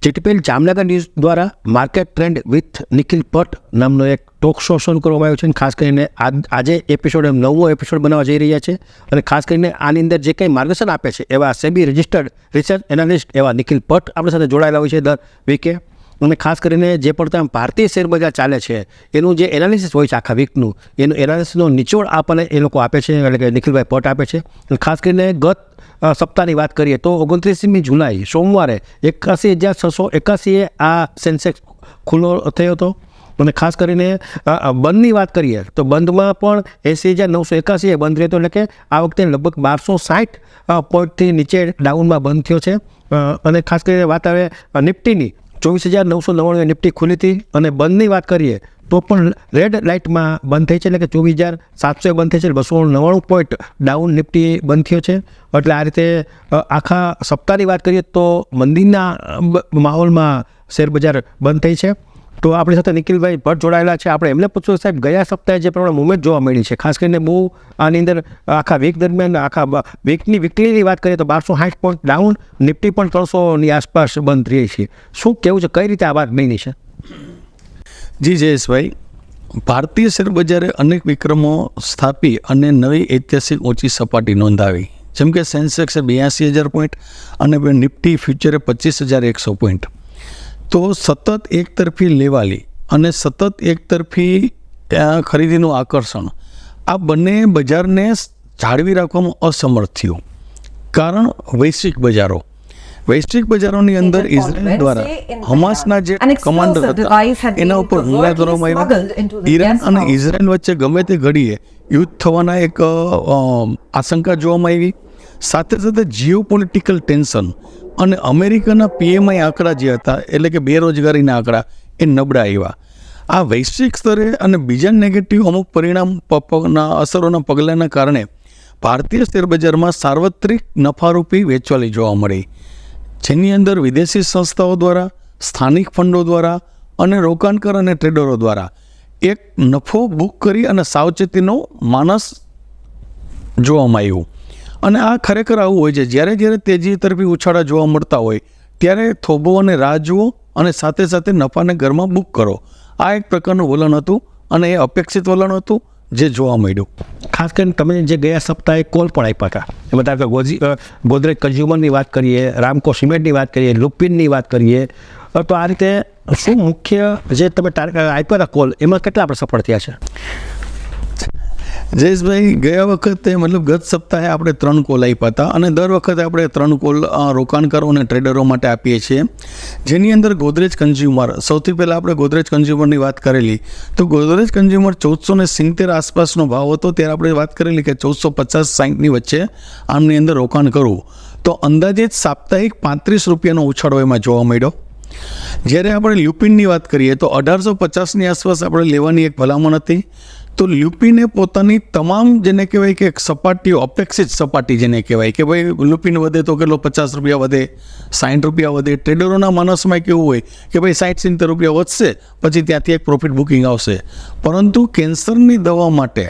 GTPL Jamnagar news દ્વારા market trend with Nikhil Bhatt નામનો એક ટોક શો શરૂ કરવામાં આવ્યો છે અને ખાસ કરીને આજે એપિસોડ 9મો એપિસોડ બનાવવા જઈ રહ્યા છે અને ખાસ કરીને આની અંદર જે કંઈ માર્ગદર્શન આપે છે એવા સેબી રજિસ્ટર્ડ રિસર્ચ એનાલિસ્ટ એવા નિખિલ ભટ્ટ આપણી સાથે જોડાયેલા હોય છે દર વીકે અને ખાસ કરીને જે પણ ત્યાં ભારતીય શેરબજાર ચાલે છે એનું જે એનાલિસિસ હોય છે આખા વીકનું એનું એનાલિસિસનો નિચોડ આપણને એ લોકો આપે છે એટલે કે નિખિલભાઈ ભટ્ટ આપે છે અને ખાસ કરીને ગત સપ્તાહની વાત કરીએ તો 29મી જુલાઈ સોમવારે 81,681 આ સેન્સેક્સ ખુલ્લો થયો હતો અને ખાસ કરીને બંધની વાત કરીએ તો બંધમાં પણ 80,981 બંધ રહ્યો હતો એટલે કે આ વખતે લગભગ 1260 પોઈન્ટથી નીચે ડાઉનમાં બંધ થયો છે અને ખાસ કરીને વાત આવે નિફ્ટીની 24,999 નિફ્ટી ખુલી હતી અને બંધની વાત કરીએ તો પણ રેડ લાઇટમાં બંધ થઈ છે એટલે કે 24,700 બંધ થઈ છે 299 પોઈન્ટ ડાઉન નિફ્ટી બંધ થયો છે એટલે આ રીતે આખા સપ્તાહની વાત કરીએ તો મંદીના માહોલમાં શેરબજાર બંધ થઈ છે. તો આપણી સાથે નિખિલભાઈ ભટ્ટ જોડાયેલા છે. આપણે એમને પૂછ્યું સાહેબ ગયા સપ્તાહે જે પ્રમાણે મુવમેન્ટ જોવા મળી છે ખાસ કરીને બહુ આની અંદર આખા વીક દરમિયાન આખા વીકલીની વાત કરીએ તો 1260 પોઈન્ટ ડાઉન નિફ્ટી પણ 300ની આસપાસ બંધ રહી છે. શું કહેવું છે, કઈ રીતે આ વાત બની છે? જી જયેશભાઈ, ભારતીય શેરબજારે અનેક વિક્રમો સ્થાપી અને નવી ઐતિહાસિક ઊંચી સપાટી નોંધાવી, જેમ કે સેન્સેક્સે 82,000 પોઈન્ટ અને નિફ્ટી ફ્યુચરે 25,100 પોઈન્ટ. તો સતત એકતરફી લેવાલી અને સતત એકતરફી ખરીદીનું આકર્ષણ આ બંને બજારને જાળવી રાખવામાં અસમર્થ થયું. કારણ વૈશ્વિક બજારોની અંદર ઇઝરાયલ દ્વારા હમાસના જે કમાન્ડર હતા એના ઉપર હુમલા કરવામાં આવ્યા. ઈરાન અને ઇઝરાયલ વચ્ચે ગમે તે ઘડીએ યુદ્ધ થવાના એક આશંકા જોવામાં આવી. સાથે સાથે જીઓપોલિટિકલ ટેન્શન અને અમેરિકાના પીએમઆઈ આંકડા જે હતા એટલે કે બેરોજગારીના આંકડા એ નબળા આવ્યા. આ વૈશ્વિક સ્તરે અને બીજા નેગેટિવ અમુક પરિણામના અસરોના પગલાંના કારણે ભારતીય શેરબજારમાં સાર્વત્રિક નફારૂપી વેચવાલી જોવા મળી, જેની અંદર વિદેશી સંસ્થાઓ દ્વારા, સ્થાનિક ફંડો દ્વારા અને રોકાણકાર અને ટ્રેડરો દ્વારા એક નફો બુક કરી અને સાવચેતીનો માનસ જોવામાં આવ્યું. અને આ ખરેખર આવું હોય છે, જ્યારે તેજી તરફી ઉછાળા જોવા મળતા હોય ત્યારે થોભો અને રાહ જુઓ અને સાથે સાથે નફાને ઘરમાં બુક કરો. આ એક પ્રકારનું વલણ હતું અને એ અપેક્ષિત વલણ હતું જે જોવા મળ્યું. ખાસ કરીને તમે જે ગયા સપ્તાહે કોલ પણ આપ્યા હતા એમાં ધારો ગોદરેજ કન્ઝ્યુમરની વાત કરીએ, રામકો સિમેન્ટની વાત કરીએ, લુપિનની વાત કરીએ, તો આ રીતે શું મુખ્ય જે તમે આપ્યા હતા કોલ એમાં કેટલા આપણે સફળ થયા છે? જયેશભાઈ, ગયા વખતે મતલબ ગત સપ્તાહે આપણે 3 કોલ આપ્યા હતા અને દર વખતે આપણે 3 કોલ રોકાણકારો અને ટ્રેડરો માટે આપીએ છીએ, જેની અંદર ગોદરેજ કન્ઝ્યુમર સૌથી પહેલાં આપણે ગોદરેજ કન્ઝ્યુમરની વાત કરેલી તો ગોદરેજ કન્ઝ્યુમર 1470 આસપાસનો ભાવ હતો ત્યારે આપણે વાત કરેલી કે 1450-60ની વચ્ચે આમની અંદર રોકાણ કરવું. તો અંદાજિત સાપ્તાહિક 35 રૂપિયાનો ઉછાળો એમાં જોવા મળ્યો. જ્યારે આપણે લ્યુપિનની વાત કરીએ તો 1850ની આસપાસ આપણે લેવાની એક ભલામણ હતી. તો લ્યુપિને પોતાની તમામ જેને કહેવાય કે સપાટીઓ, અપેક્ષિત સપાટી જેને કહેવાય કે ભાઈ લ્યુપિન વધે તો કેટલો 50 રૂપિયા વધે, 60 રૂપિયા વધે. ટ્રેડરોના માનસમાં કેવું હોય કે ભાઈ 60-70 રૂપિયા વધશે પછી ત્યાંથી એક પ્રોફિટ બુકિંગ આવશે. પરંતુ કેન્સરની દવા માટે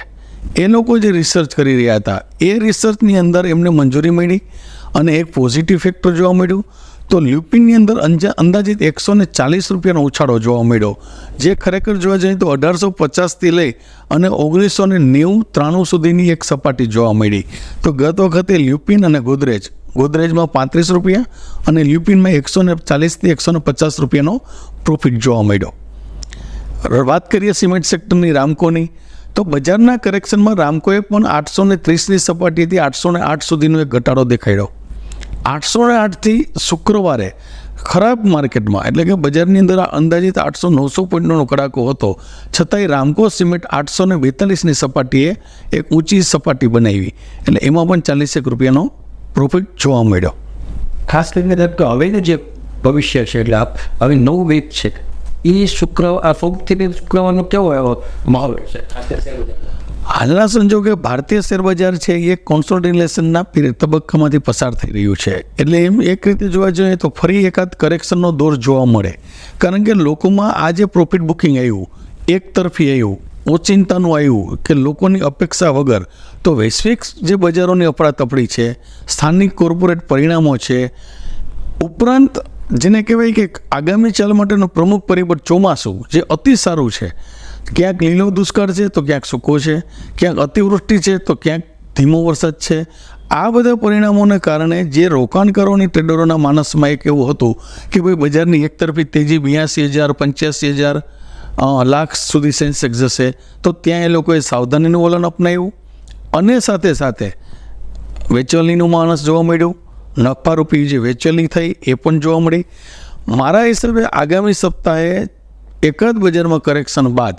એ લોકો જે રિસર્ચ કરી રહ્યા હતા એ રિસર્ચની અંદર એમને મંજૂરી મળી અને એક પોઝિટિવ ફેક્ટર જોવા મળ્યું. તો લ્યુપિનની અંદર અંદાજિત 140 રૂપિયાનો ઉછાળો જોવા મળ્યો, જે ખરેખર જોવા જઈએ તો 1850થી લઈ અને 1990-93 સુધીની એક સપાટી જોવા મળી. તો ગત વખતે લ્યુપિન અને ગોદરેજમાં 35 રૂપિયા અને લ્યુપિનમાં 140થી 150 રૂપિયાનો પ્રોફિટ જોવા મળ્યો. વાત કરીએ સિમેન્ટ સેક્ટરની, રામકોની, તો બજારના કરેક્શનમાં રામકોએ પણ 830ની સપાટીથી 808 સુધીનો એક ઘટાડો દેખાડ્યો. 808થી શુક્રવારે ખરાબ માર્કેટમાં એટલે કે બજારની અંદર અંદાજિત 800-900 પોઈન્ટનો કડાકો હતો, છતાંય રામકો સિમેન્ટ 842ની સપાટીએ એક ઊંચી સપાટી બનાવી એટલે એમાં પણ 40 રૂપિયાનો પ્રોફિટ જોવા મળ્યો. ખાસ કરીને હવેનું જે ભવિષ્ય છે એટલે હવે 9 વીક છે એ શુક્રવારનો કેવો માહોલ છે? હાલના સંજોગે ભારતીય શેરબજાર છે એ કોન્સોલિડેશનના તબક્કામાંથી પસાર થઈ રહ્યું છે. એટલે એમ એક રીતે જોવા જોઈએ તો ફરી એકાદ કરેક્શનનો દોર જોવા મળે, કારણ કે લોકોમાં આ જે પ્રોફિટ બુકિંગ આવ્યું, એક તરફી આવ્યું, ઓચિંતાનું આવ્યું કે લોકોની અપેક્ષા વગર, તો વૈશ્વિક જે બજારોની અફડાતફડી છે, સ્થાનિક કોર્પોરેટ પરિણામો છે, ઉપરાંત જેને કહેવાય કે આગામી ચાલ માટેનું પ્રમુખ પરિબળ ચોમાસું જે અતિ સારું છે. ક્યાંક લીલો દુષ્કાળ છે તો ક્યાંક સૂકો છે, ક્યાંક અતિવૃષ્ટિ છે તો ક્યાંક ધીમો વરસાદ છે. આ બધા પરિણામોને કારણે જે રોકાણકારોની ટ્રેડરોના માનસમાં એક એવું હતું કે ભાઈ બજારની એકતરફી તેજી 82,000 85,000 લાખ સુધી સેન્સેક્સ જશે, તો ત્યાં એ લોકોએ સાવધાનીનું વલણ અપનાવ્યું અને સાથે સાથે વેચવાલીનું માણસ જોવા મળ્યું. નફારૂપી જે વેચવાલી થઈ એ પણ જોવા મળી. મારા હિસાબે આગામી સપ્તાહે એકાદ બજારમાં કરેક્શન બાદ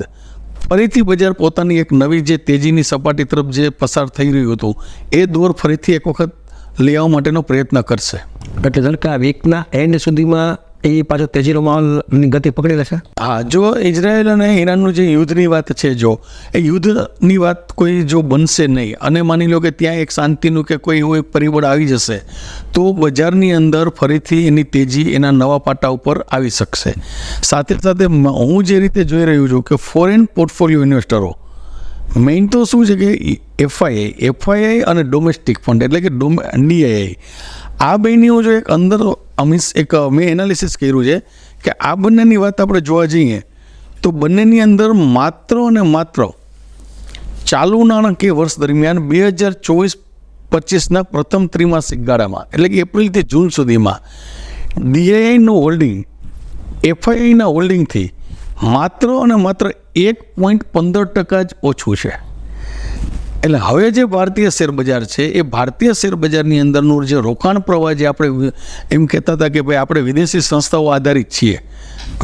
ફરીથી બજાર પોતાની એક નવી જે તેજીની સપાટી તરફ જે પસાર થઈ રહ્યું હતું એ દોર ફરીથી એક વખત લઈ આવવા માટેનો પ્રયત્ન કરશે. એટલે ધારો કે આ વીકના એન્ડ સુધીમાં એ પાછો તેજીનો માહોલની ગતિ પકડી લેશે. હા, જો ઇઝરાયલ અને ઈરાનનું જે યુદ્ધની વાત છે, જો એ યુદ્ધની વાત કોઈ જો બનશે નહીં અને માની લો કે ત્યાં એક શાંતિનું કે કોઈ એવું એક પરિબળ આવી જશે તો બજારની અંદર ફરીથી એની તેજી એના નવા પાટા ઉપર આવી શકશે. સાથે સાથે હું જે રીતે જોઈ રહ્યો છું કે ફોરેન પોર્ટફોલિયો ઇન્વેસ્ટરો મેઇન તો શું છે કે એફઆઈઆઈ અને ડોમેસ્ટિક ફંડ એટલે કે ડીઆઈઆઈ આ બેની જો એક અંદર મીન્સ એક મેં એનાલિસિસ કર્યું છે કે આ બંનેની વાત આપણે જોવા જઈએ તો બંનેની અંદર માત્ર અને માત્ર ચાલુ નાણાકીય વર્ષ દરમિયાન 2024-25ના પ્રથમ ત્રિમાસિક ગાળામાં એટલે કે એપ્રિલથી જૂન સુધીમાં ડીઆઈઆઈનું હોલ્ડિંગ એફઆઈઆઈના હોલ્ડિંગથી માત્ર અને માત્ર 1.15% જ ઓછું છે. એટલે હવે જે ભારતીય શેરબજાર છે એ ભારતીય શેરબજારની અંદરનું જે રોકાણ પ્રવાહ જે આપણે એમ કહેતા હતા કે ભાઈ આપણે વિદેશી સંસ્થાઓ આધારિત છીએ,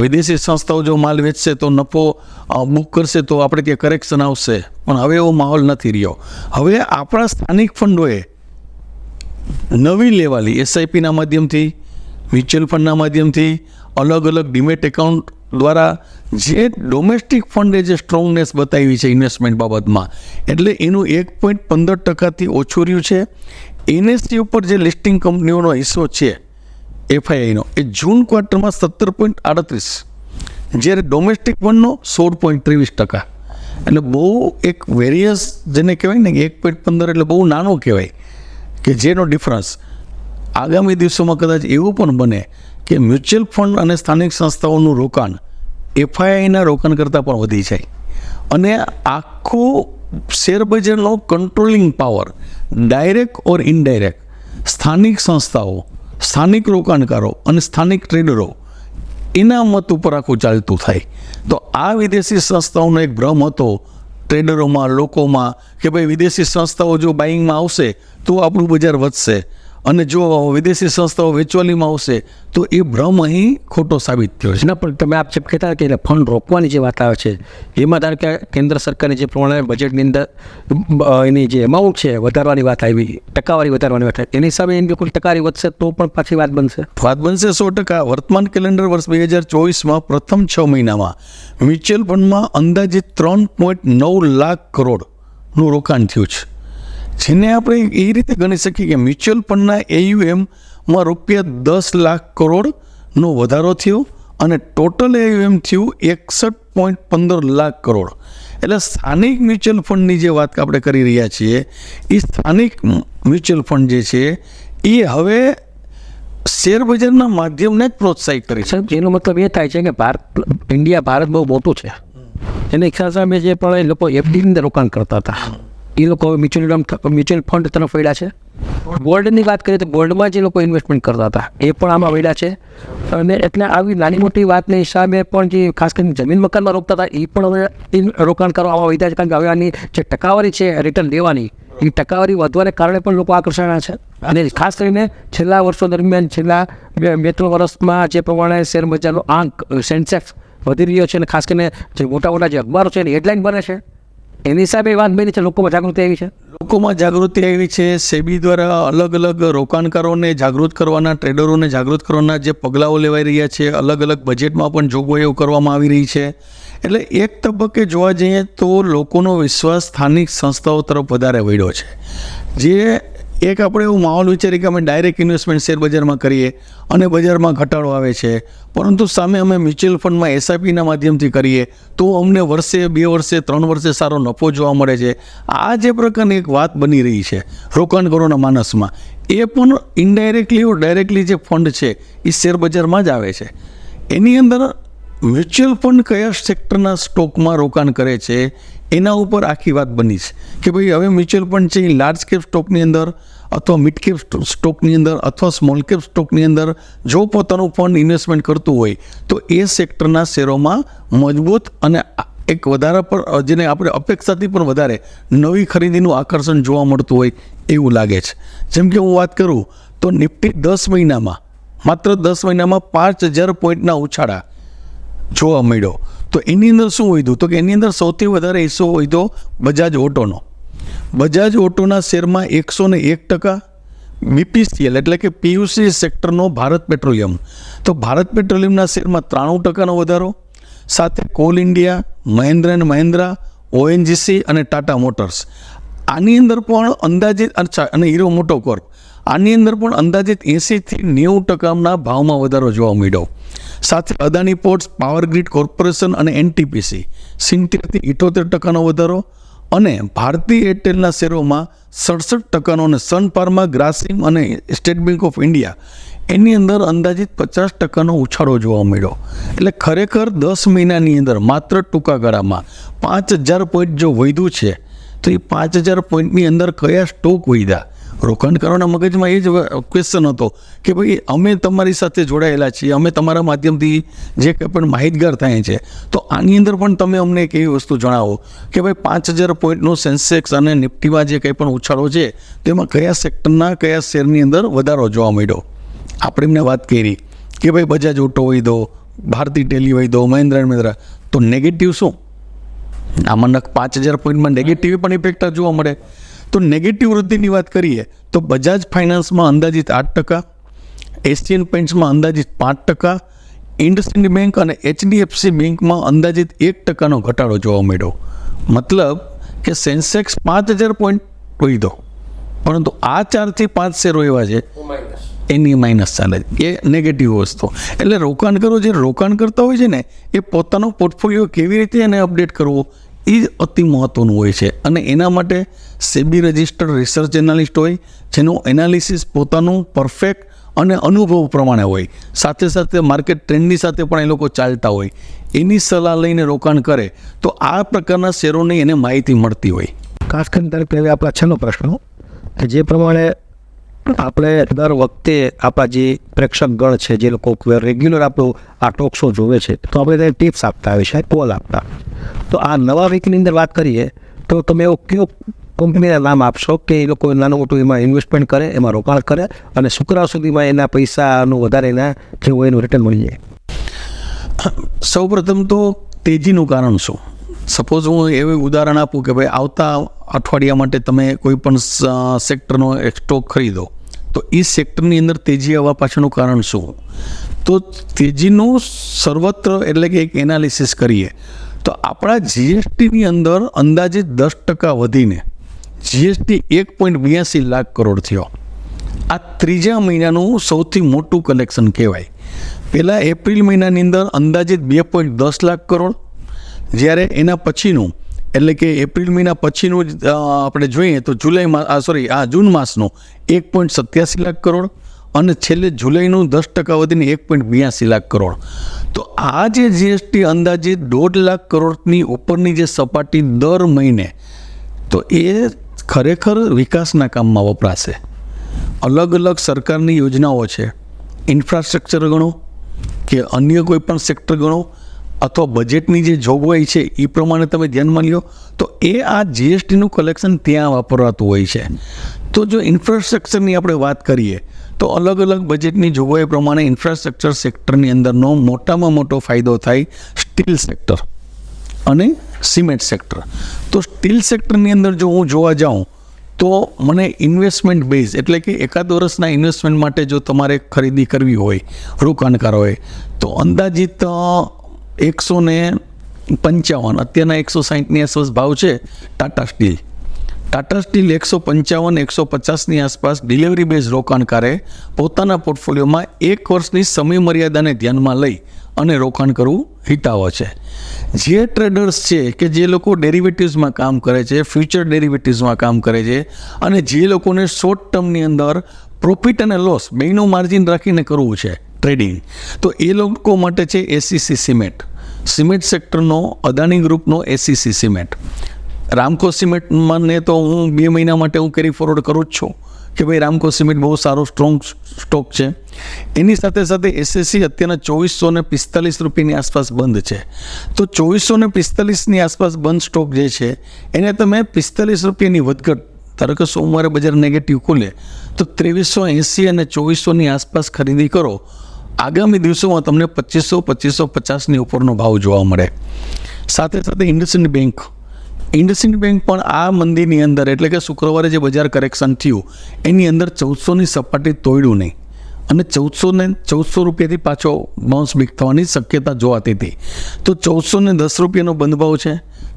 વિદેશી સંસ્થાઓ જો માલ વેચશે તો નફો બુક કરશે તો આપણે ત્યાં કરેક્શન આવશે, પણ હવે એવો માહોલ નથી રહ્યો. હવે આપણા સ્થાનિક ફંડોએ નવી લેવાલી એસઆઈપીના માધ્યમથી, મ્યુચ્યુઅલ ફંડના માધ્યમથી, અલગ અલગ ડીમેટ એકાઉન્ટ દ્વારા જે ડોમેસ્ટિક ફંડે જે સ્ટ્રોંગનેસ બતાવી છે ઇન્વેસ્ટમેન્ટ બાબતમાં, એટલે એનું 1.15%થી ઓછું રહ્યું છે. એનએસસી ઉપર જે લિસ્ટિંગ કંપનીઓનો હિસ્સો છે એફઆઈઆઈનો એ જૂન ક્વાર્ટરમાં 17.38, જ્યારે ડોમેસ્ટિક ફંડનો 16.23%. એટલે બહુ એક વેરિયસ જેને કહેવાય ને કે 1.15 એટલે બહુ નાનો કહેવાય કે જેનો ડિફરન્સ આગામી દિવસોમાં કદાચ એવું પણ બને કે મ્યુચ્યુઅલ ફંડ અને સ્થાનિક સંસ્થાઓનું રોકાણ એફઆઈઆઈના રોકાણ કરતાં પણ વધી જાય અને આખું શેરબજારનો કંટ્રોલિંગ પાવર ડાયરેક્ટ ઓર ઇનડાયરેક્ટ સ્થાનિક સંસ્થાઓ, સ્થાનિક રોકાણકારો અને સ્થાનિક ટ્રેડરો એના મત ઉપર આખું ચાલતું થાય. તો આ વિદેશી સંસ્થાઓનો એક ભ્રમ હતો ટ્રેડરોમાં, લોકોમાં કે ભાઈ વિદેશી સંસ્થાઓ જો બાઇંગમાં આવશે તો આપણું બજાર વધશે અને જો વિદેશી સંસ્થાઓ વેચવાલીમાં આવશે તો એ ભ્રમ અહીં ખોટો સાબિત થયો છે. ના, પણ તમે આપ જે કહેતા કે ફંડ રોકવાની જે વાત આવે છે એમાં ધારો કે કેન્દ્ર સરકારની જે પ્રમાણે બજેટની અંદર એની જે અમાઉન્ટ છે વધારવાની વાત આવી, ટકાવારી વધારવાની વાત આવી, એની હિસાબે એની કોઈ ટકાવારી વધશે તો પણ પાછી વાત બનશે 100%. વર્તમાન કેલેન્ડર વર્ષ 2024માં પ્રથમ 6 મહિનામાં મ્યુચ્યુઅલ ફંડમાં અંદાજિત 3.9 લાખ કરોડનું રોકાણ થયું છે, જેને આપણે એ રીતે ગણી શકીએ કે મ્યુચ્યુઅલ ફંડના AUMમાં ₹10 લાખ કરોડનો વધારો થયો અને ટોટલ AUM થયું 61.15 લાખ કરોડ. એટલે સ્થાનિક મ્યુચ્યુઅલ ફંડની જે વાત આપણે કરી રહ્યા છીએ એ સ્થાનિક મ્યુચ્યુઅલ ફંડ જે છે એ હવે શેરબજારના માધ્યમને જ પ્રોત્સાહિત કરી છે. સાહેબ, એનો મતલબ એ થાય છે કે ભારત બહુ મોટું છે, એને સામે જે પણ એ લોકો એફડીની અંદર રોકાણ કરતા હતા એ લોકો મ્યુચ્યુઅલ ફંડ તરફ વળ્યા છે. ગોલ્ડની વાત કરીએ તો ગોલ્ડમાં જે લોકો ઇન્વેસ્ટમેન્ટ કરતા હતા એ પણ આમાં વળ્યા છે. અને એટલે આવી નાની મોટી વાતના હિસાબે પણ જે ખાસ કરીને જમીન મકાનમાં રોકતા હતા એ પણ હવે રોકાણકારો આમાં વધ્યા છે, કારણ કે હવે આની જે ટકાવારી છે રિટર્ન લેવાની એ ટકાવારી વધવાને કારણે પણ લોકો આકર્ષાયા છે. અને ખાસ કરીને છેલ્લા વર્ષો દરમિયાન છેલ્લા 2-3 વર્ષમાં જે પ્રમાણે શેરબજારનો આંક સેન્સેક્સ વધી રહ્યો છે અને ખાસ કરીને જે મોટા જે અખબારો છે એની હેડલાઇન બને છે એની હિસાબે વાત બની છે, લોકોમાં જાગૃતિ આવી છે. લોકોમાં જાગૃતિ આવી છે. સેબી દ્વારા અલગ અલગ રોકાણકારોને જાગૃત કરવાના, ટ્રેડરોને જાગૃત કરવાના જે પગલાઓ લેવાઈ રહ્યા છે, અલગ અલગ બજેટમાં પણ જોગવાઈઓ કરવામાં આવી રહી છે. એટલે એક તબક્કે જોવા જઈએ તો લોકોનો વિશ્વાસ સ્થાનિક સંસ્થાઓ તરફ વધારે વળ્યો છે. જે એક આપણે એવું માહોલ વિચારીએ કે અમે ડાયરેક્ટ ઇન્વેસ્ટમેન્ટ શેર બજારમાં કરીએ અને બજારમાં ઘટાડો આવે છે, પરંતુ સામે અમે મ્યુચ્યુઅલ ફંડમાં એસઆઈપીના માધ્યમથી કરીએ તો અમને વર્ષે 2 વર્ષે 3 વર્ષે સારો નફો જોવા મળે છે. આ જે પ્રકારની એક વાત બની રહી છે રોકાણકારોના માનસમાં, એ પણ ઇનડાયરેક્ટલી ઓર ડાયરેક્ટલી જે ફંડ છે એ શેર બજારમાં જ આવે છે. એની અંદર મ્યુચ્યુઅલ ફંડ કયા સેક્ટરના સ્ટોકમાં રોકાણ કરે છે એના ઉપર આખી વાત બની છે કે ભાઈ હવે મ્યુચ્યુઅલ ફંડ છે એ લાર્જ કેપ સ્ટોકની અંદર અથવા મિડ કેપ સ્ટોકની અંદર અથવા સ્મોલ કેપ સ્ટોકની અંદર જો પોતાનું ફંડ ઇન્વેસ્ટમેન્ટ કરતું હોય તો એ સેક્ટરના શેરોમાં મજબૂત અને એક વધારા પર જેને આપણે અપેક્ષાથી પણ વધારે નવી ખરીદીનું આકર્ષણ જોવા મળતું હોય એવું લાગે છે. જેમ કે હું વાત કરું તો નિફ્ટી 10 મહિનામાં માત્ર 10 મહિનામાં 5000 પોઈન્ટના ઉછાળા જોવા મળ્યો. તો એની અંદર શું વધ્યું તો કે એની અંદર સૌથી વધારે હિસ્સો વધ્યો બજાજ ઓટોનો. બજાજ ઓટોના શેરમાં 101%, બીપીસીએલ એટલે કે પીયુસી સેક્ટરનો ભારત પેટ્રોલિયમ, તો ભારત પેટ્રોલિયમના શેરમાં 93%નો વધારો, સાથે call India, Mahindra and Mahindra, ONGC અને ટાટા મોટર્સ. આની અંદર પણ અંદાજિત અને હીરો મોટોકોર્પ, આની અંદર પણ અંદાજિત 80થી 90%ના ભાવમાં વધારો જોવા મળ્યો. સાથે Adani ports, power grid corporation અને એનટીપીસી 70થી 78%નો વધારો, અને ભારતીય એરટેલના શેરોમાં 67%નો, અને સન ફાર્મા, ગ્રાસિમ અને સ્ટેટ બેંક ઓફ ઇન્ડિયા એની અંદર અંદાજિત 50%નો ઉછાળો જોવા મળ્યો. એટલે ખરેખર 10 મહિનાની અંદર માત્ર ટૂંકા ગાળામાં 5000 પોઈન્ટ જો વધ્યું છે તો એ 5000 પોઈન્ટની અંદર કયા સ્ટોક વધ્યા? રોકાણકારોના મગજમાં એ જ ક્વેશ્ચન હતો કે ભાઈ અમે તમારી સાથે જોડાયેલા છીએ, અમે તમારા માધ્યમથી જે કંઈ પણ માહિતગાર થાય છે, તો આની અંદર પણ તમે અમને એક એવી વસ્તુ જણાવો કે ભાઈ 5000 પોઈન્ટનો સેન્સેક્સ અને નિફ્ટીમાં જે કંઈ પણ ઉછાળો છે તેમાં કયા સેક્ટરના કયા શેરની અંદર વધારો જોવા મળ્યો. આપણે એમને વાત કરી કે ભાઈ બજાજ ઓટો હોય દો, ભારતી ટેલી હોય દો, મહિન્દ્રા એન્ડ મહિન્દ્રા, તો નેગેટિવ શું? આમાં 5000 પોઈન્ટમાં નેગેટિવ પણ ઇફેક્ટ જોવા મળે. તો નેગેટિવ વૃદ્ધિની વાત કરીએ તો બજાજ ફાઇનાન્સમાં અંદાજિત 8%, એશિયન પેઇન્ટ્સમાં અંદાજિત 5%, ઇન્ડસઇન્ડ બેંક અને એચડીએફસી બેંકમાં અંદાજિત 1%નો ઘટાડો જોવા મળ્યો. મતલબ કે સેન્સેક્સ 5000 પોઈન્ટ વધ્યો, પરંતુ આ 4 થી 5 શેરો એવા છે એની માઇનસ ચાલે છે, એ નેગેટિવ વસ્તુ. એટલે રોકાણકારો જે રોકાણ કરતા હોય છે ને એ પોતાનો પોર્ટફોલિયો કેવી રીતે એને અપડેટ કરવો એ જ અતિ મહત્ત્વનું હોય છે. અને એના માટે સેબી રજિસ્ટર્ડ રિસર્ચ એનાલિસ્ટ હોય જેનું એનાલિસિસ પોતાનું પરફેક્ટ અને અનુભવ પ્રમાણે હોય, સાથે સાથે માર્કેટ ટ્રેન્ડની સાથે પણ એ લોકો ચાલતા હોય, એની સલાહ લઈને રોકાણ કરે તો આ પ્રકારના શેરોની એને માહિતી મળતી હોય. ખાસ કરીને તરફ હવે આપણા છેલ્લો પ્રશ્ન કે જે પ્રમાણે આપણે દર વખતે આપણા જે પ્રેક્ષક ગણ છે જે લોકો રેગ્યુલર આપણું આ ટોક શો જોવે છે તો આપણે તેને ટિપ્સ આપતા હોય છે, પોલ આપતા. તો આ નવા વીકની અંદર વાત કરીએ તો તમે એવો કયો કંપનીના નામ આપશો કે એ લોકો નાનું મોટું એમાં ઇન્વેસ્ટમેન્ટ કરે, એમાં રોકાણ કરે અને શુક્રવાર સુધીમાં એના પૈસાનું વધારે એના જે હોય એનું રિટર્ન મળી જાય? સૌપ્રથમ તો તેજીનું કારણ શું? સપોઝ હું એવું ઉદાહરણ આપું કે ભાઈ આવતા અઠવાડિયા માટે તમે કોઈ પણ સેક્ટરનો એક સ્ટોક ખરીદો તો એ સેક્ટરની અંદર તેજી આવવા પાછળનું કારણ શું? તો તેજીનું સર્વત્ર એટલે કે એક એનાલિસિસ કરીએ તો આપણા જીએસટીની અંદર અંદાજિત 10% વધીને જીએસટી 1.82 લાખ કરોડ થયો. આ ત્રીજા મહિનાનું સૌથી મોટું કલેક્શન કહેવાય. પહેલાં એપ્રિલ મહિનાની અંદર અંદાજિત 2.10 લાખ કરોડ, જ્યારે એના પછીનું એટલે કે એપ્રિલ મહિના પછીનું આપણે જોઈએ તો જૂન માસનું 1.87 લાખ કરોડ અને છેલ્લે જુલાઈનું 10% વધીને 1.82 લાખ કરોડ. તો આ જે જીએસટી અંદાજિત 1.5 લાખ કરોડની ઉપરની જે સપાટી દર મહિને, તો એ ખરેખર વિકાસના કામમાં વપરાશે. અલગ અલગ સરકારની યોજનાઓ છે, ઇન્ફ્રાસ્ટ્રક્ચર ગણો કે અન્ય કોઈ પણ સેક્ટર ગણો અથવા બજેટની જે જોગવાઈ છે એ પ્રમાણે તમે ધ્યાનમાં લ્યો તો એ આ જીએસટીનું કલેક્શન ત્યાં વાપરાતું હોય છે. તો જો ઇન્ફ્રાસ્ટ્રક્ચરની આપણે વાત કરીએ તો અલગ અલગ બજેટની જોગવાઈ પ્રમાણે ઇન્ફ્રાસ્ટ્રક્ચર સેક્ટરની અંદરનો મોટામાં મોટો ફાયદો થાય સ્ટીલ સેક્ટર અને સિમેન્ટ સેક્ટર. તો સ્ટીલ સેક્ટરની અંદર જો હું જોવા જાઉં તો મને ઇન્વેસ્ટમેન્ટ બેઝ એટલે કે એકાદ વર્ષના ઇન્વેસ્ટમેન્ટ માટે જો તમારે ખરીદી કરવી હોય રોકાણકારોએ તો અંદાજિત 155, અત્યારના 160ની આસપાસ ભાવ છે ટાટા સ્ટીલ. ટાટા સ્ટીલ 155-150ની આસપાસ ડિલિવરી બેઝ રોકાણકારે પોતાના પોર્ટફોલિયોમાં 1 વર્ષની સમય મર્યાદાને ધ્યાનમાં લઈ અને રોકાણ કરવું હિતાવહ છે. જે ટ્રેડર્સ છે કે જે લોકો ડેરિવેટિવ્સમાં કામ કરે છે, ફ્યુચર ડેરિવેટિવ્સમાં કામ કરે છે, અને જે લોકોને શોર્ટ ટર્મની અંદર પ્રોફિટ અને લોસ બેયનું માર્જિન રાખીને કરવું છે ટ્રેડિંગ, તો એ લોકો માટે છે એસીસી સિમેન્ટ. સિમેન્ટ સેક્ટરનો અદાણી ગ્રુપનો એસીસી સિમેન્ટ. રામકો સિમેન્ટમાં ને તો હું 2 મહિના માટે હું કેરી ફોરવર્ડ કરું જ છું કે ભાઈ રામકો સિમેન્ટ બહુ સારો સ્ટ્રોંગ સ્ટોક છે. એની સાથે સાથે એસએસસી અત્યારના 2445 રૂપિયાની આસપાસ બંધ છે. તો 2445ની આસપાસ બંધ સ્ટોક જે છે એને તમે 45 રૂપિયાની વધઘટ, ધારો કે સોમવારે બજાર નેગેટિવ ખુલે તો 2380 અને 2400ની આસપાસ ખરીદી કરો. આગામી દિવસોમાં તમને 2500-2550ની ઉપરનો ભાવ જોવા મળે. સાથે સાથે ઇન્ડસઇન્ડ બેંક પણ આ મંદીની અંદર, એટલે કે શુક્રવારે જે બજાર કરેક્શન થયું એની અંદર 1400ની સપાટી તોડ્યું નહીં અને 1400 રૂપિયાથી પાછો બાઉન્સ બેક થવાની શક્યતા જોવાતી હતી. તો 1410 રૂપિયાનો બંધ ભાવ છે.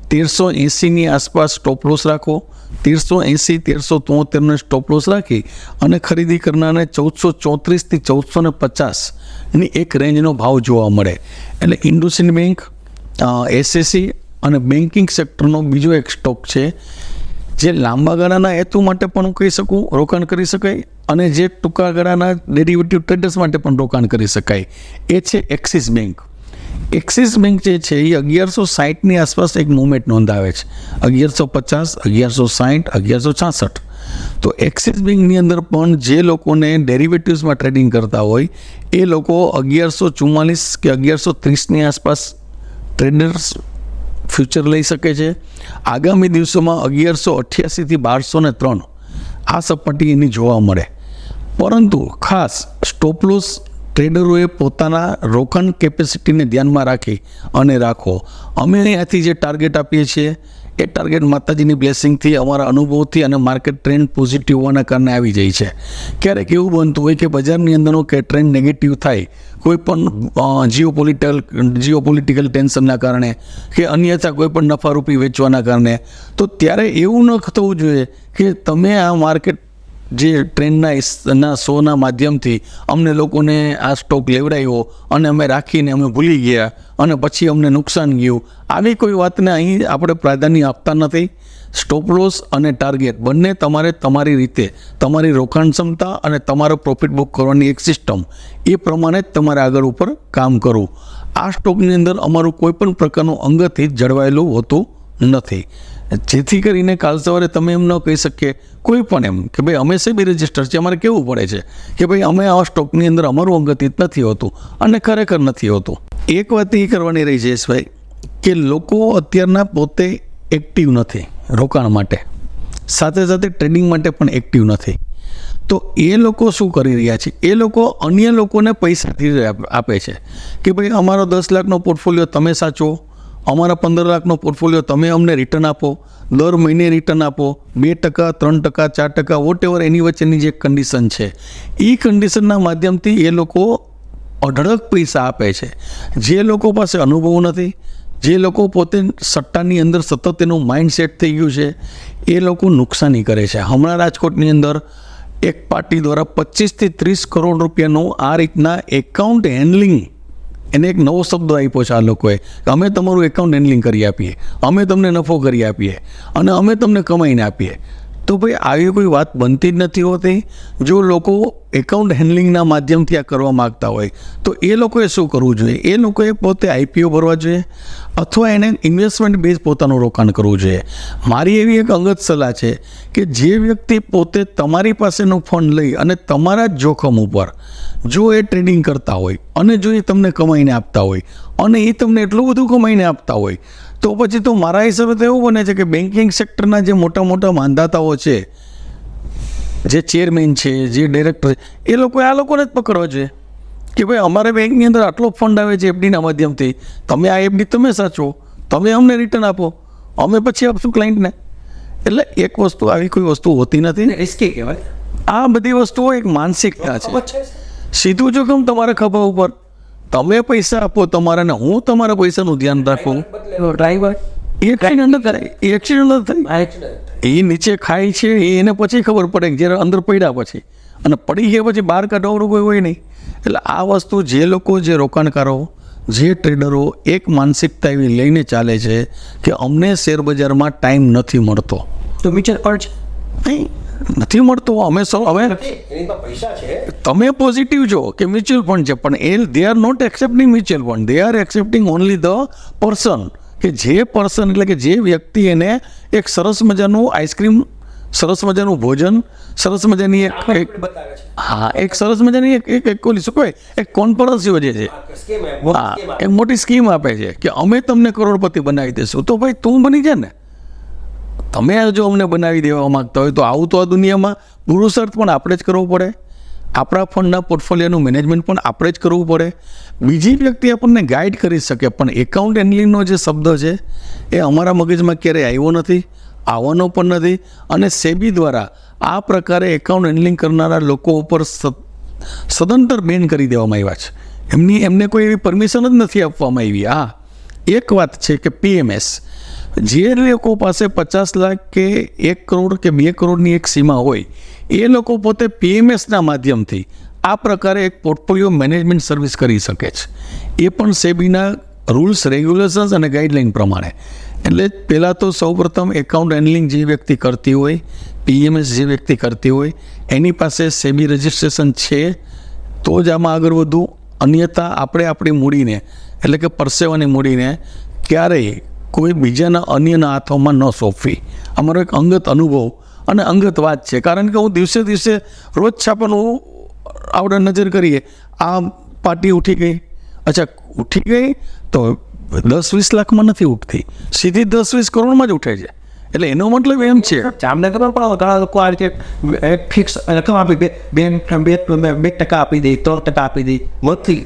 1380ની આસપાસ સ્ટોપ લોસ રાખો. 1380-1373ને સ્ટોપ લોસ રાખી અને ખરીદી કરનારને 1434થી 1450ની એક રેન્જનો ભાવ જોવા મળે. એટલે ઇન્ડસઇન્ડ બેંક, એસએસસી અને બેન્કિંગ સેક્ટરનો બીજો એક સ્ટોક છે જે લાંબા ગાળાના હેતુ માટે પણ હું કહી શકું રોકાણ કરી શકાય, અને જે ટૂંકા ગાળાના ડેરિવેટિવ ટ્રેડર્સ માટે પણ રોકાણ કરી શકાય. એ છે એક્સિસ બેંક. એક્સિસ બેંક જે છે એ 1160ની આસપાસ એક મૂવમેન્ટ નોંધાવે છે. 1150, 1160, 1166. તો એક્સિસ બેંકની અંદર પણ જે લોકોને ડેરિવેટિવ્સમાં ટ્રેડિંગ કરતા હોય એ લોકો 1144 કે 1130ની આસપાસ ટ્રેડર્સ ફ્યુચર લઈ શકે છે. આગામી દિવસોમાં 1188થી 1203 આ સપાટી એની જોવા મળે. પરંતુ ખાસ સ્ટોપ લોસ ટ્રેડરોએ પોતાના રોકાણ કેપેસિટીને ધ્યાનમાં રાખી અને રાખો. અમે અહીંયાથી જે ટાર્ગેટ આપીએ છીએ એ ટાર્ગેટ માતાજીની બ્લેસિંગથી, અમારા અનુભવથી અને માર્કેટ ટ્રેન્ડ પોઝિટિવ હોવાના કારણે આવી જાય છે. ક્યારેક એવું બનતું હોય કે બજારની અંદરનો કે ટ્રેન્ડ નેગેટિવ થાય કોઈ પણ જીઓપોલિટિકલ ટેન્શનના કારણે કે અન્યથા કોઈ પણ નફારૂપી વેચવાના કારણે, તો ત્યારે એવું ન થવું જોઈએ કે તમે આ માર્કેટ જે ટ્રેન્ડના શોના માધ્યમથી અમને લોકોને આ સ્ટોક લેવડાવ્યો અને અમે રાખીને અમે ભૂલી ગયા અને પછી અમને નુકસાન ગયું. આવી કોઈ વાતને અહીં આપણે પ્રાધાન્ય આપતા નથી. સ્ટોપ લોસ અને ટાર્ગેટ બંને તમારે તમારી રીતે, તમારી રોકાણ ક્ષમતા અને તમારો પ્રોફિટ બુક કરવાની એક સિસ્ટમ, એ પ્રમાણે જ તમારે આગળ ઉપર કામ કરવું. આ સ્ટોકની અંદર અમારું કોઈ પણ પ્રકારનું અંગત હિત જળવાયેલું હોતું નથી, જેથી કરીને કાલ સવારે તમે એમ ન કહી શકીએ કોઈ પણ એમ કે ભાઈ અમે સેબી રજિસ્ટર છે, અમારે કેવું પડે છે કે ભાઈ અમે આ સ્ટોકની અંદર અમારું અંગત હિત નથી હોતું, અને ખરેખર નથી હોતું. એક વાત એ કરવાની રહી જયેશભાઈ કે લોકો અત્યારના પોતે એક્ટિવ નથી રોકાણ માટે, સાથે સાથે ટ્રેડિંગ માટે પણ એક્ટિવ નથી. તો એ લોકો શું કરી રહ્યા છે? એ લોકો અન્ય લોકોને પૈસાથી આપે છે કે ભાઈ અમારો 10 લાખનો પોર્ટફોલિયો તમે સાચવો, અમારા 15 લાખનો પોર્ટફોલિયો તમે અમને રિટર્ન આપો, દર મહિને રિટર્ન આપો, 2%, 3%, 4%, વોટ એવર એની વચ્ચેની જે કન્ડિશન છે એ કન્ડિશનના માધ્યમથી એ લોકો અઢળક પૈસા આપે છે. જે લોકો પાસે અનુભવ નથી, જે લોકો પોતે સટ્ટાની અંદર સતત એનું માઇન્ડ સેટ થઈ ગયું છે, એ લોકો નુકસાની કરે છે. હમણાં રાજકોટની અંદર એક પાર્ટી દ્વારા 25થી 30 કરોડ રૂપિયાનું આ રીતના એકાઉન્ટ હેન્ડલિંગ, એને એક નવો શબ્દ આપ્યો છે આ લોકોએ, અમે તમારું એકાઉન્ટ હેન્ડલિંગ કરી આપીએ, અમે તમને નફો કરી આપીએ અને અમે તમને કમાઈને આપીએ. તો ભાઈ આવી કોઈ વાત બનતી જ નથી હોતી. જો લોકો એકાઉન્ટ હેન્ડલિંગના માધ્યમથી આ કરવા માગતા હોય તો એ લોકોએ શું કરવું જોઈએ? એ લોકોએ પોતે આઈપીઓ ભરવા જોઈએ અથવા એને ઇન્વેસ્ટમેન્ટ બેઝ પોતાનું રોકાણ કરવું જોઈએ. મારી એવી એક અંગત સલાહ છે કે જે વ્યક્તિ પોતે તમારી પાસેનું ફંડ લઈ અને તમારા જ જોખમ ઉપર જો એ ટ્રેડિંગ કરતા હોય અને જો એ તમને કમાઈને આપતા હોય અને એ તમને એટલું બધું કમાઈને આપતા હોય, તો પછી તો મારા હિસાબે તો એવું બને છે કે બેન્કિંગ સેક્ટરના જે મોટા મોટા માંધાતાઓ છે, જે ચેરમેન છે, જે ડાયરેક્ટર છે, એ લોકોએ આ લોકોને જ પકડવા જોઈએ કે ભાઈ અમારે બેંકની અંદર આટલો ફંડ આવે છે એફડીના માધ્યમથી, તમે આ એફડી તમે સાચવો, તમે અમને રિટર્ન આપો, અમે પછી આપશું ક્લાયન્ટને. એટલે એક વસ્તુ, આવી કોઈ વસ્તુ હોતી નથી. રિસ્કી કહેવાય. આ બધી વસ્તુઓ એક માનસિકતા છે. સીધું જોખમ તમારા ખભા ઉપર, તમે પૈસા આપો તમારા ને હું તમારા પૈસાનું ધ્યાન રાખું. ડ્રાઈવર એક્સિડન્ટ થાય. એ નીચે ખાય છે એને પછી ખબર પડે કે જ્યારે અંદર પડ્યા પછી, અને પડી ગયા પછી બહાર કાઢવાનું કોઈ હોય નહીં. એટલે આ વસ્તુ જે લોકો, જે રોકાણકારો, જે ટ્રેડરો એક માનસિકતા એવી લઈને ચાલે છે કે અમને શેરબજારમાં ટાઈમ નથી મળતો. તો મ્યુચ્યુઅલ ફંડ નહીં, નથી મળતો. અમે સૌ હવે પૈસા છે. તમે પોઝિટિવ છો કે મ્યુચ્યુઅલ ફંડ છે, પણ they are not accepting mutual fund, they are accepting only the person. કે જે પર્સન એટલે કે જે વ્યક્તિ એને એક સરસ મજાનું આઈસ્ક્રીમ, સરસ મજાનું ભોજન, સરસ મજાની એક સરસ મજાની એક ઓલી શું કહેવાય, એક કોન્ફરન્સ યોજે છે, એક મોટી સ્કીમ આપે છે કે અમે તમને કરોડપતિ બનાવી દઈશું. તો ભાઈ તું બની જાય ને. તમે જો અમને બનાવી દેવા માંગતા હોય તો આવું તો આ દુનિયામાં પુરુષાર્થ પણ આપણે જ કરવો પડે, આપણા ફંડના પોર્ટફોલિયોનું મેનેજમેન્ટ પણ આપણે જ કરવું પડે. બીજી વ્યક્તિ આપણને ગાઈડ કરી શકે, પણ એકાઉન્ટ હેન્ડલિંગનો જે શબ્દ છે એ અમારા મગજમાં ક્યારેય આવ્યો નથી, આવવાનો પણ નથી. અને સેબી દ્વારા આ પ્રકારે એકાઉન્ટ હેન્ડલિંગ કરનારા લોકો ઉપર સદંતર બેન કરી દેવામાં આવ્યા છે. એમને કોઈ એવી પરમિશન જ નથી આપવામાં આવી. હા, એક વાત છે કે પીએમએસ, જે લોકો પાસે 50 લાખ કે 1 કરોડ કે 2 કરોડની એક સીમા હોય, એ લોકો પોતે પીએમએસના માધ્યમથી આ પ્રકારે એક પોર્ટફોલિયો મેનેજમેન્ટ સર્વિસ કરી શકે છે. એ પણ સેબીના રૂલ્સ, રેગ્યુલેશન્સ અને ગાઈડલાઇન પ્રમાણે. એટલે પહેલાં તો સૌપ્રથમ એકાઉન્ટ હેન્ડલિંગ જે વ્યક્તિ કરતી હોય, પીએમએસ જે વ્યક્તિ કરતી હોય, એની પાસે સેબી રજિસ્ટ્રેશન છે તો જ આમાં આગળ વધવું. અન્યથા આપણે આપણી મૂડીને, એટલે કે પરસેવાની મૂડીને ક્યારેય કોઈ બીજાના અન્યના હાથોમાં ન સોંપવી. અમારો એક અંગત અનુભવ અને અંગત વાત છે. કારણ કે હું દિવસે દિવસે રોજ છાપાનું આપણે નજર કરીએ, આ પાર્ટી ઉઠી ગઈ, અચ્છા ઉઠી ગઈ તો 10-20 લાખમાં નથી ઉઠતી, સીધી 10-20 કરોડમાં જ ઉઠે છે. એટલે એનો મતલબ એમ છે, જામનગરમાં પણ ઘણા લોકો આ રીતે ફિક્સ રકમ આપી, 2% આપી દે, 3% આપી દે, વધતી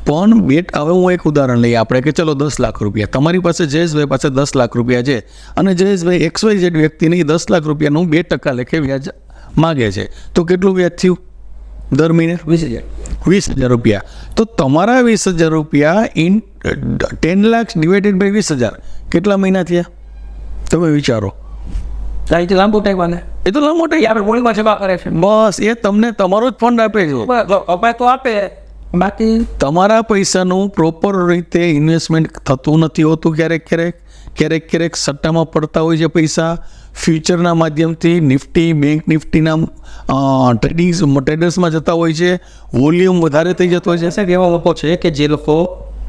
પણ બેટ. હવે હું એક ઉદાહરણ લઈએ આપણે કે ચલો 10 લાખ રૂપિયા તમારી પાસે, જયેશભાઈ પાસે 10 લાખ રૂપિયા છે, અને જયેશભાઈ XYZ વ્યક્તિને 10 લાખ રૂપિયાનું 2% લેખે વ્યાજ માગે છે, તો કેટલું વ્યાજ થયું દર મહિને? 20,000 રૂપિયા. તો તમારા 20,000 રૂપિયા ઇન 10 લાખ ડિવાઇડેડ બાય 20,000 કેટલા મહિના થયા તમે વિચારો? લાંબો ટાઈમ આને એ તો લાંબો ટાઈમ આપણે મૂડીમાં જમા કરે છે. બસ એ તમને તમારો જ ફંડ આપે છે. કપાય તો આપે, બાકી તમારા પૈસાનું પ્રોપર રીતે ઇન્વેસ્ટમેન્ટ થતું નથી હોતું. ક્યારેક સટ્ટામાં પડતા હોય છે પૈસા. ફ્યુચરના માધ્યમથી નિફ્ટી, બેંક નિફ્ટીના ટ્રેડર્સમાં જતા હોય છે, વોલ્યુમ વધારે થઈ જતો હોય છે. સાહેબ એવા લોકો છે કે જે લોકો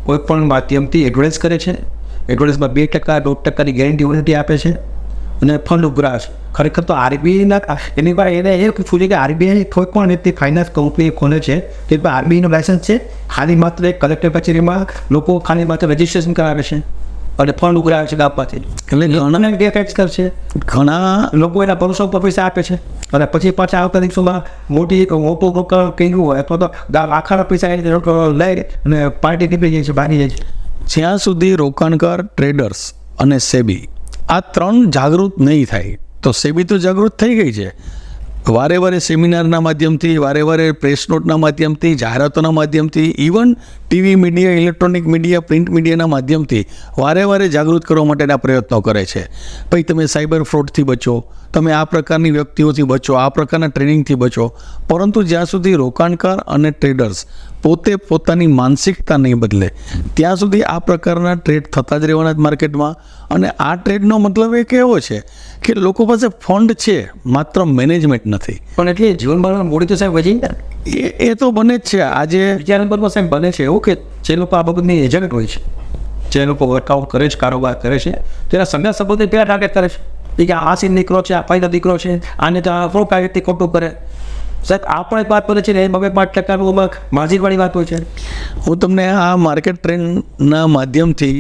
કોઈ પણ માધ્યમથી એડવાન્સ કરે છે, એડવાન્સમાં 2%, 1.5%ની ગેરંટી વોરંટી આપે છે અને ફંડ ઉઘરાવે છે. ખરેખર તો આરબીઆઈના એની પાસે એને એ પૂછવું છે કે આરબીઆઈ કોઈ પણ રીતે ફાઇનાન્સ કંપની ખોલે છે તે આરબીઆઈનું લાયસન્સ છે, ખાલી માત્ર એક કલેક્ટર કચેરીમાં લોકો ખાલી માત્ર રજિસ્ટ્રેશન કરાવે છે અને ફંડ ઉઘરાવે છે ગામમાંથી. એટલે ઘણા ગેરકાયદેસર કરશે, ઘણા લોકો એના ભરોસા ઉપર પૈસા આપે છે અને પછી પાછા આવતા દિવસોમાં મોટું રોકાણ કર્યું હોય અથવા તો આખાના પૈસા લઈ અને પાર્ટી નીકળી જાય છે, ભાગી જાય છે. જ્યાં સુધી રોકાણકાર, ટ્રેડર્સ અને સેબી આ 3 જાગૃત નહીં થાય તો સેબી તો જાગૃત થઈ ગઈ છે. વારે વારે સેમિનારના માધ્યમથી, વારે પ્રેસ નોટના માધ્યમથી, જાહેરાતોના માધ્યમથી, even TV media, electronic media, print મીડિયાના માધ્યમથી વારે જાગૃત કરવા માટેના પ્રયત્નો કરે છે. ભાઈ તમે સાયબર ફ્રોડથી બચો, તમે આ પ્રકારની વ્યક્તિઓથી બચો, આ પ્રકારના ટ્રેનિંગથી બચો. પરંતુ જ્યાં સુધી રોકાણકાર અને ટ્રેડર્સ પોતે પોતાની માનસિકતા નહીં બદલે ત્યાં સુધી આ પ્રકારના ટ્રેડ થતા જ રહેવાના જ માર્કેટમાં. અને આ ટ્રેડનો મતલબ એ કેવો છે કે લોકો પાસે ફંડ છે, માત્ર મેનેજમેન્ટ નથી. પણ એટલે જીવનમાં મૂડી તો સાહેબ વધી ને એ તો બને જ છે. આજે બીજા નંબરમાં સાહેબ બને છે એવું કે જે લોકો આ બાબતની એજન્ટ હોય છે, જે લોકો વર્કઆઉટ કરે છે, કારોબાર કરે છે, તેના સગા સંબંધી પહેલાં ટાર્ગેટ કરે છે કે આ સીન દીકરો છે, આ પાયનો દીકરો છે, આને તો આ પ્રો વ્યક્તિ ખોટું કરે. સાહેબ આ પણ એક વાત કરે છે ને, 5% માર્જિનવાળી વાત હોય છે. હું તમને આ માર્કેટ ટ્રેન્ડના માધ્યમથી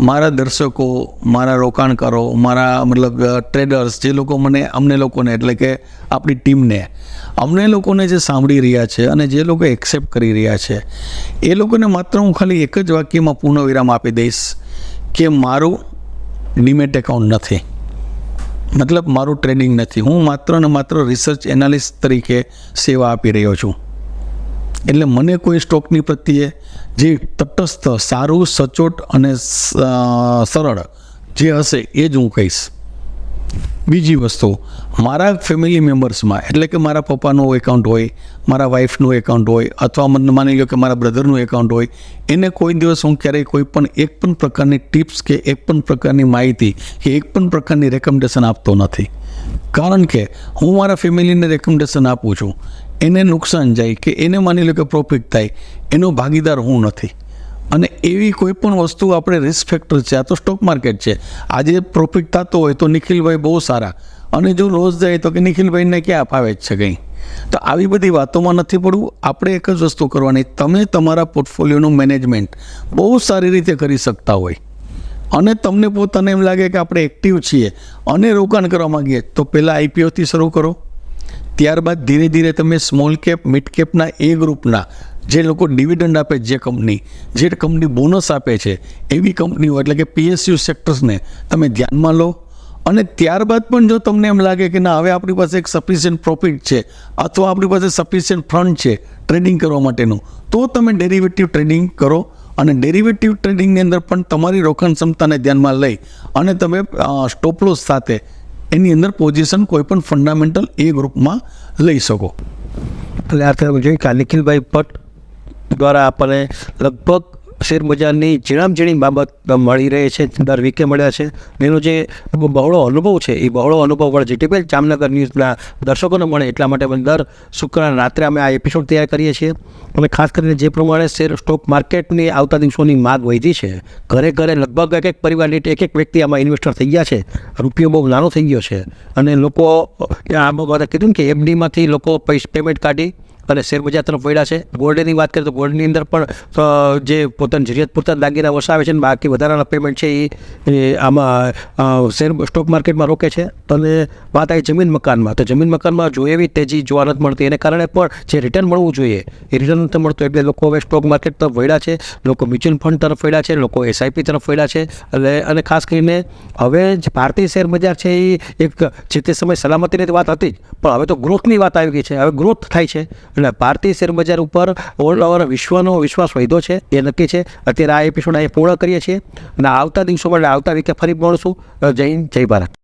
મારા દર્શકો, મારા રોકાણકારો, મારા મતલબ ટ્રેડર્સ, જે લોકો અમને લોકોને એટલે કે આપણી ટીમને, અમને લોકોને જે સાંભળી રહ્યા છે અને જે લોકો એક્સેપ્ટ કરી રહ્યા છે, એ લોકોને માત્ર હું ખાલી એક જ વાક્યમાં પૂર્ણ વિરામ આપી દઈશ કે મારું ડીમેટ એકાઉન્ટ નથી, મતલબ મારું ટ્રેડિંગ નથી. હું માત્ર ને માત્ર રિસર્ચ એનાલિસ્ટ તરીકે સેવા આપી રહ્યો છું. એટલે મને કોઈ સ્ટોકની પ્રત્યે જે તટસ્થ, સારું, સચોટ અને સરળ જે હશે એ જ હું કહીશ. બીજી વસ્તુ, મારા ફેમિલી મેમ્બર્સમાં એટલે કે મારા પપ્પાનું એકાઉન્ટ હોય, મારા વાઈફનું એકાઉન્ટ હોય, અથવા માની લો કે મારા બ્રધરનું એકાઉન્ટ હોય, એને કોઈ દિવસ હું ક્યારેય કોઈ પણ એક પણ પ્રકારની ટિપ્સ કે એક પણ પ્રકારની માહિતી કે એક પણ પ્રકારની રેકમેન્ડેશન આપતો નથી. કારણ કે હું મારા ફેમિલીને રેકમેન્ડેશન આપું છું, એને નુકસાન જાય કે એને માની લો કે પ્રોફિટ થાય, એનો ભાગીદાર હું નથી. અને એવી કોઈ પણ વસ્તુ આપણે રિસ્ક ફેક્ટર છે. આ તો સ્ટોક માર્કેટ છે. આજે પ્રોફિટ થતો હોય તો નિખિલભાઈ બહુ સારા, અને જો લોસ જાય તો કે નિખિલભાઈને ક્યાં ફાવે જ છે કંઈ. તો આવી બધી વાતોમાં નથી પડવું. આપણે એક જ વસ્તુ કરવાની, તમે તમારા પોર્ટફોલિયોનું મેનેજમેન્ટ બહુ સારી રીતે કરી શકતા હોય અને તમને પોતાને એમ લાગે કે આપણે એક્ટિવ છીએ અને રોકાણ કરવા માગીએ તો પહેલાં આઈપીઓથી શરૂ કરો. ત્યારબાદ ધીરે ધીરે તમે સ્મોલ કેપ, મિડ કેપના એ ગ્રુપના જે લોકો ડિવિડન્ડ આપે, જે કંપની બોનસ આપે છે, એવી કંપનીઓ એટલે કે PSU સેક્ટર્સને તમે ધ્યાનમાં લો. અને ત્યારબાદ પણ જો તમને એમ લાગે કે ના, હવે આપણી પાસે એક સફિશિયન્ટ પ્રોફિટ છે અથવા આપણી પાસે સફિશિયન્ટ ફંડ છે ટ્રેડિંગ કરવા માટેનું, તો તમે ડેરિવેટિવ ટ્રેડિંગ કરો. અને ડેરિવેટિવ ટ્રેડિંગની અંદર પણ તમારી રોકાણ ક્ષમતાને ધ્યાનમાં લઈ અને તમે સ્ટોપ લોસ સાથે એની અંદર પોઝિશન કોઈ પણ ફંડામેન્ટલ એ ગ્રુપમાં લઈ શકો. એટલે આ તરફ જોઈએ કે નિખિલભાઈ ભટ્ટ દ્વારા આપણને લગભગ શેર બજારની ઝીણામ-ઝીણી બાબત મળી રહી છે, દર વીકે મળ્યા છે. એનો જે બહોળો અનુભવ છે એ બહોળો અનુભવ પણ જીટીપીએલ જામનગર ન્યૂઝના દર્શકોને મળે એટલા માટે પણ દર શુક્રવારે રાત્રે અમે આ એપિસોડ તૈયાર કરીએ છીએ. અને ખાસ કરીને જે પ્રમાણે શેર સ્ટોક માર્કેટની આવતા દિવસોની માગ વધી છે, ઘરે ઘરે લગભગ એક પરિવાર દીઠ એક વ્યક્તિ આમાં ઇન્વેસ્ટર થઈ ગયા છે. રૂપિયો બહુ નાનો થઈ ગયો છે અને લોકો આમાં બધા કીધું ને કે FDમાંથી લોકો પેમેન્ટ કાઢી અને શેરબજાર તરફ વળ્યા છે. ગોલ્ડની વાત કરીએ તો ગોલ્ડની અંદર પણ જે પોતાની જરૂરિયાત પૂરતા દાગીના વસાવે છે ને બાકી વધારાના પેમેન્ટ છે એ આમાં સ્ટોક માર્કેટમાં રોકે છે. અને વાત આવી જમીન મકાનમાં, તો જમીન મકાનમાં જોઈએ એવી તેજી જોવા નથી મળતી. એને કારણે પણ જે રિટર્ન મળવું જોઈએ એ રિટર્ન નથી મળતું. એટલે લોકો હવે સ્ટોક માર્કેટ તરફ વળ્યા છે, લોકો મ્યુચ્યુઅલ ફંડ તરફ વળ્યા છે, લોકો SIP તરફ વળ્યા છે. અને ખાસ કરીને હવે જે ભારતીય શેર બજાર છે એ એક જે તે સમય સલામતીની વાત હતી જ, પણ હવે તો ગ્રોથની વાત આવી ગઈ છે. હવે ગ્રોથ થાય છે એટલે ભારતીય શેર બજાર ઉપર ઓલ ઓવર વિશ્વનો વિશ્વાસ વધ્યો છે એ નક્કી છે. અત્યારે આ એપિસોડ અહીં પૂર્ણ કરીએ છીએ અને આવતા દિવસોમાં આવતા વીકે ફરી મળશું. જય હિન્દ, જય ભારત.